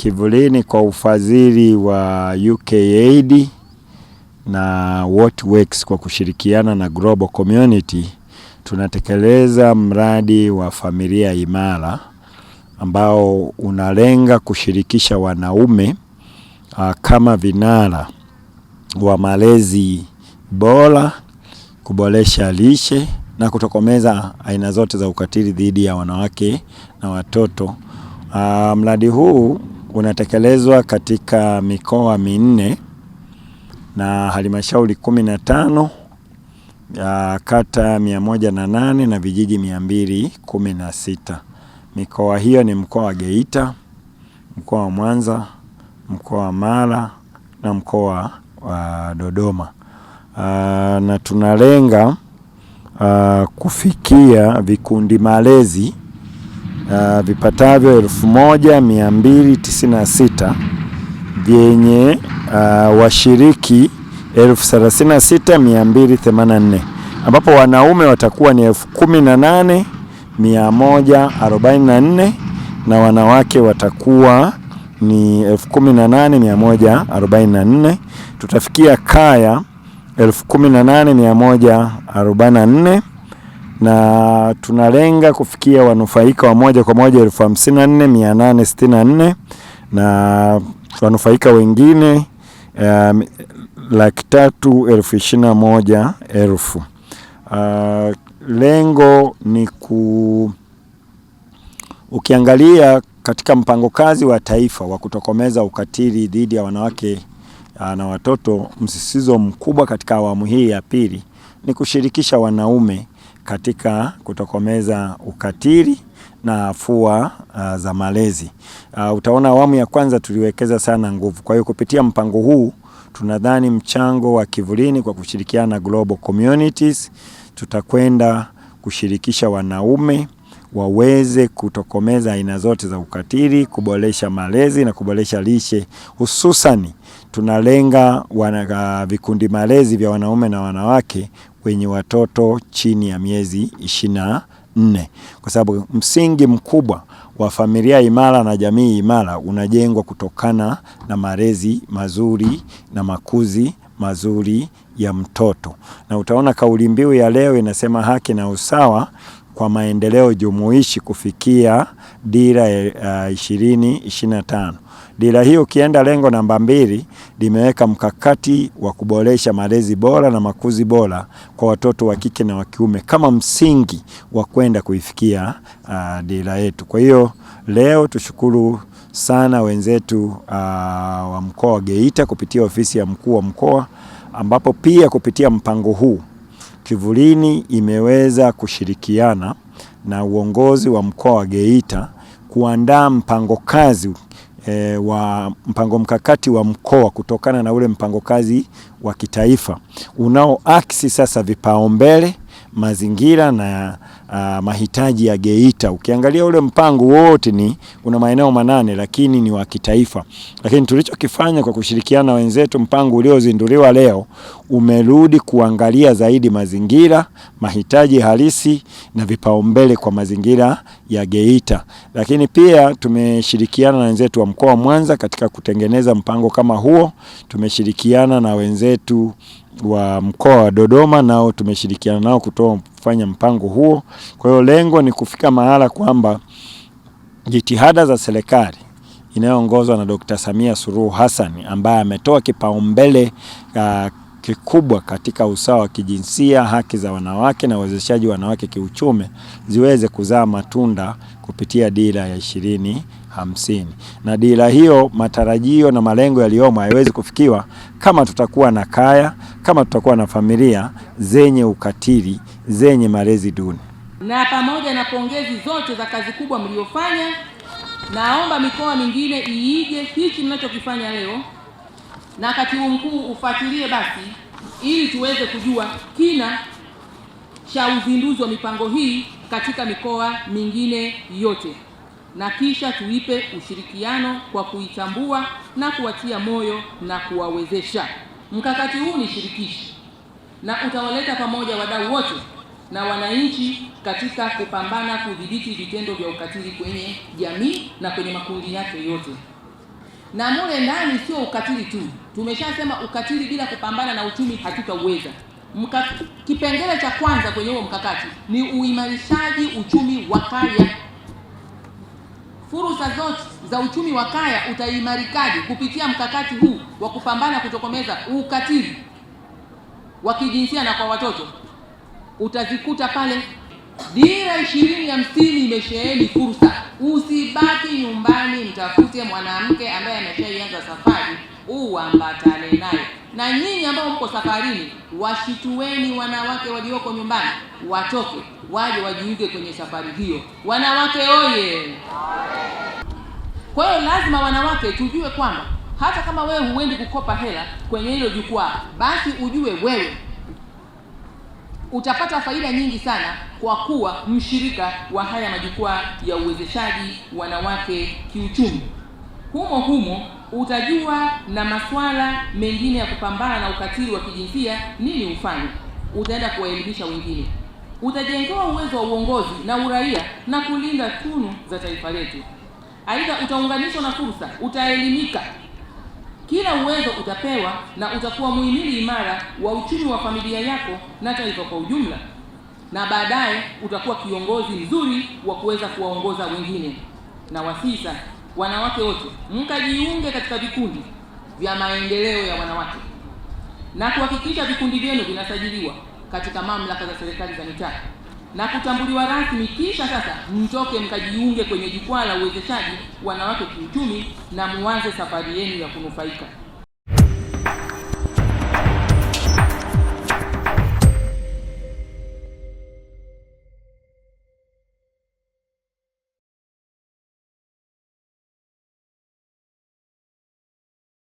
Kivulini kwa ufadhili wa UKAID na WhatWorks kwa kushirikiana na Global Community tunatekeleza mradi wa familia imara ambao unalenga kushirikisha wanaume kama vinara wa malezi bora, kuboresha lishe na kutokomeza aina zote za ukatili dhidi ya wanawake na watoto. Mradi huu unatekelezwa katika mikoa 4 na halmashauri 15, kata 108 na vijiji 216. Mikoa hiyo ni mkoa wa Geita, mkoa wa Mwanza, mkoa wa Mara na mkoa wa Dodoma. Na tunalenga kufikia vikundi malezi vipatavyo 1296 vyenye washiriki 36,284, ambapo wanaume watakuwa ni 18,144 na wanawake watakuwa ni 18,144. Tutafikia kaya 18,144 na tunalenga kufikia wanufaika wa moja kwa moja 54,864 na wanufaika wengine 321,000. Lengo ni ukiangalia katika mpango kazi wa taifa wa kutokomeza ukatili dhidi ya wanawake na watoto, msisitizo mkubwa katika awamu hii ya pili ni kushirikisha wanaume katika kutokomeza ukatili na afua za malezi. Utaona awamu ya kwanza tuliwekeza sana nguvu. Kwa hiyo kupitia mpango huu tunadhani mchango wa Kivulini kwa kushirikiana na Global Communities tutakwenda kushirikisha wanaume waweze kutokomeza aina zote za ukatili, kuboresha malezi na kuboresha lishe. Hususani tunalenga vikundi malezi vya wanaume na wanawake wenye watoto chini ya miezi 24, kwa sababu msingi mkubwa wa familia imara na jamii imara unajengwa kutokana na malezi mazuri na makuzi mazuri ya mtoto. Na utaona kauli mbiu ya leo inasema haki na usawa kwa maendeleo jumuishi kufikia dira 2025. Dira hiyo ukienda lengo namba 2 limeweka mkakati wa kuboresha malezi bora na makuzi bora kwa watoto wa kike na wa kiume kama msingi wa kwenda kuifikia dira yetu. Kwa hiyo leo tushukuru sana wenzetu wa mkoa wa Geita kupitia ofisi ya mkuu wa mkoa, ambapo pia kupitia mpango huu Kivulini imeweza kushirikiana na uongozi wa mkoa wa Geita kuandaa mpango kazi wa mpango mkakati wa mkoa kutokana na ule mpango kazi wa kitaifa unaoaksi sasa vipaumbele, mazingira na mahitaji ya Geita. Ukiangalia ule mpango wote una maeneo 8 lakini ni wa kitaifa. Lakini tulichokifanya kwa kushirikiana wenzetu, mpango uliozinduliwa leo umerudi kuangalia zaidi mazingira, mahitaji halisi na vipaumbele kwa mazingira ya Geita. Lakini pia tumeshirikiana na wenzetu wa mkoa wa Mwanza katika kutengeneza mpango kama huo. Tumeshirikiana na wenzetu wa mkoa wa Dodoma, nao tumeshirikiana nao kufanya mpango huo. Kwa hiyo lengo ni kufika mahala kwamba jitihada za serikali inayoongozwa na Dr. Samia Suluhu Hassan ambaye ametoa kipaumbele kikubwa katika usawa wa kijinsia, haki za wanawake na uwezeshaji wa wanawake kiuchumi ziweze kuzaa matunda kupitia dira ya 2050. Na dira hiyo, matarajio na malengo yaliyomo hayawezi kufikiwa kama tutakuwa na kaya, kama tutakuwa na familia zenye ukatili, zenye malezi duni. Na pamoja na pongezi zote za kazi kubwa mliofanya, naomba mikoa mingine iige hichi mnachokifanya leo, na katibu mkuu ufuatilie basi ili tuweze kujua kina cha uzinduzi wa mipango hii katika mikoa mingine yote, na kisha tuipe ushirikiano kwa kuitambua na kuwatia moyo na kuwawezesha. Mkakati huu ni shirikishi na utawaleta pamoja wadau wote na wananchi katika kupambana kudhibiti vitendo vya ukatili kwenye jamii na kwenye makundi yake yote. na mule ndani sio ukatili tu. Tumeshasema ukatili bila kupambana na uchumi hatutauweza. Kipengele cha kwanza kwenye huo mkakati ni uimarishaji uchumi wa kaya. Fursa zote za uchumi wa kaya utaimarikaje kupitia mkakati huu wa kupambana kutokomeza ukatili wa kijinsia na kwa watoto? Utazikuta pale. Dira 2050 imesheheni fursa. Usibaki nyumbani, mtafute mwanamke ambaye ameshaianza safari, uambatane naye. Na nyinyi ambao mko safarini, washitueni wanawake walioko nyumbani, watoke waje wajiunge kwenye safari hiyo. Wanawake oye! Kwa hiyo lazima wanawake tujue kwamba hata kama wewe huendi kukopa hela kwenye hilo jukwaa, basi ujue wewe utapata faida nyingi sana kwa kuwa mshirika wa haya majukwaa ya uwezeshaji wanawake kiuchumi. Humo humo utajua na masuala mengine ya kupambana na ukatili wa kijinsia nini ufanye. Utaenda kuwaelimisha wengine. Utajengewa uwezo wa uongozi na uraia na kulinda tunu za taifa letu. Aidha, utaunganishwa na fursa, utaelimika. Kila uwezo utapewa na utakuwa muhimili imara wa uchumi wa familia yako na taifa kwa ujumla. Na baadaye utakuwa kiongozi mzuri wa kuweza kuwaongoza wengine. Na wasisa wanawake wote mkajiunge katika vikundi vya maendeleo ya wanawake na kuhakikisha vikundi vyenu vinasajiliwa katika mamlaka za serikali za mitaa na kutambuliwa rasmi. Kisha sasa mtoke mkajiunge kwenye jukwaa la uwezeshaji wanawake kiuchumi na muanze safari yenu ya kunufaika.